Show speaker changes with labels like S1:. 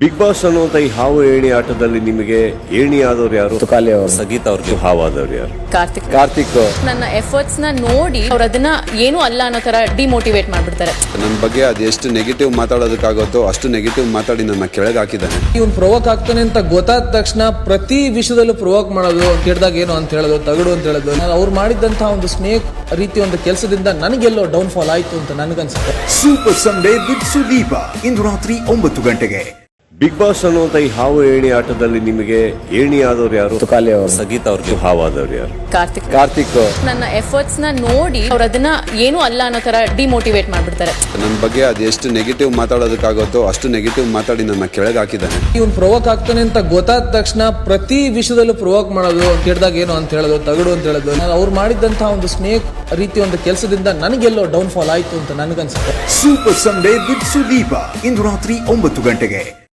S1: Big boss ಅನ್ನುವಂತ ಈ ಹಾವು ಏಣಿ ಆಟದಲ್ಲಿ ನಿಮಗೆ ಏಣಿಯಾದವ್ರು ಯಾರು?
S2: ತುಕಾಲಿ ಅವರು,
S1: ಸಂಗೀತ ಅವ್ರಿಗೆ ಹಾವಾದವ್ರು ಯಾರು?
S3: ಕಾರ್ತಿಕ್
S4: ನನ್ನ ಎಫರ್ಟ್ಸ್ ನ ನೋಡಿ ಅವ್ರು ಅದನ್ನ ಏನು ಅಲ್ಲ ಅನ್ನೋ ತರ ಡಿಮೋಟಿವೇಟ್ ಮಾಡ್ಬಿಡ್ತಾರೆ.
S5: ನನ್ನ ಬಗ್ಗೆ ಅದು ಎಷ್ಟು ನೆಗೆಟಿವ್ ಮಾತಾಡೋದಕ್ಕಾಗುತ್ತೋ ಅಷ್ಟು ನೆಗೆಟಿವ್ ಮಾತಾಡಿ ನನ್ನ ಕೆಳಗೆ ಹಾಕಿದ್ದಾನೆ.
S2: ಇವ್ನು ಪ್ರೊವೋಕ್ ಆಗ್ತಾನೆ ಅಂತ ಗೊತ್ತಾದ ತಕ್ಷಣ ಪ್ರತಿ ವಿಷಯದಲ್ಲೂ ಪ್ರೊವೋಕ್ ಮಾಡೋದು, ಕೆಟ್ಟದಾಗ ಏನು ಅಂತ ಹೇಳೋದು, ತಗಡು ಅಂತ ಹೇಳೋದು. ಅವ್ರು ಮಾಡಿದಂತಹ ಒಂದು ಸ್ನೇಕ್ ರೀತಿ ಒಂದು ಕೆಲಸದಿಂದ ನನಗೆಲ್ಲೋ ಡೌನ್ ಫಾಲ್ ಆಯ್ತು ಅಂತ ನನಗನ್ಸುತ್ತೆ.
S6: ಸೂಪರ್ ಸಂಡೇ ವಿತ್ ಸುದೀಪ ಇಂದು ರಾತ್ರಿ 9 ಗಂಟೆಗೆ.
S1: ಬಿಗ್ ಬಾಸ್ ಅನ್ನುವಂತ ಈ ಹಾವು ಏಣಿ ಆಟದಲ್ಲಿ ನಿಮಗೆ ಏಣಿಯಾದವ್ರು ಯಾರು?
S2: ತುಕಾಲಿ ಅವರು,
S1: ಸಂಗೀತ ಅವ್ರಿಗೆ ಹಾವಾದವ್ರು ಯಾರು?
S3: ಕಾರ್ತಿಕ್
S4: ನನ್ನ ಎಫರ್ಟ್ಸ್ ನ ನೋಡಿ ಅವ್ರು ಅದನ್ನ ಏನು ಅಲ್ಲ ಅನ್ನೋ ತರ ಡಿಮೋಟಿವೇಟ್ ಮಾಡ್ಬಿಡ್ತಾರೆ.
S5: ನನ್ನ ಬಗ್ಗೆ ಅದು ಎಷ್ಟು ನೆಗೆಟಿವ್ ಮಾತಾಡೋದಕ್ಕಾಗುತ್ತೋ ಅಷ್ಟು ನೆಗೆಟಿವ್ ಮಾತಾಡಿ ನನ್ನ ಕೆಳಗೆ ಹಾಕಿದ್ದಾನೆ.
S2: ಇವ್ನು ಪ್ರೊವೋಕ್ ಆಗ್ತಾನೆ ಅಂತ ಗೊತ್ತಾದ ತಕ್ಷಣ ಪ್ರತಿ ವಿಷಯದಲ್ಲೂ ಪ್ರೊವೋಕ್ ಮಾಡೋದು, ಕೆಟ್ಟದಾಗ ಏನು ಅಂತ ಹೇಳೋದು, ತಗಡು ಅಂತ ಹೇಳೋದು. ಅವ್ರು ಮಾಡಿದಂತಹ ಒಂದು ಸ್ನೇಕ್ ರೀತಿ ಒಂದು ಕೆಲಸದಿಂದ ನನಗೆಲ್ಲೋ ಡೌನ್ ಫಾಲ್ ಆಯ್ತು ಅಂತ ನನಗನ್ಸುತ್ತೆ.
S6: ಸೂಪರ್ ಸಂಡೇ ವಿತ್ ಸುದೀಪ ಇಂದು ರಾತ್ರಿ 9 ಗಂಟೆಗೆ.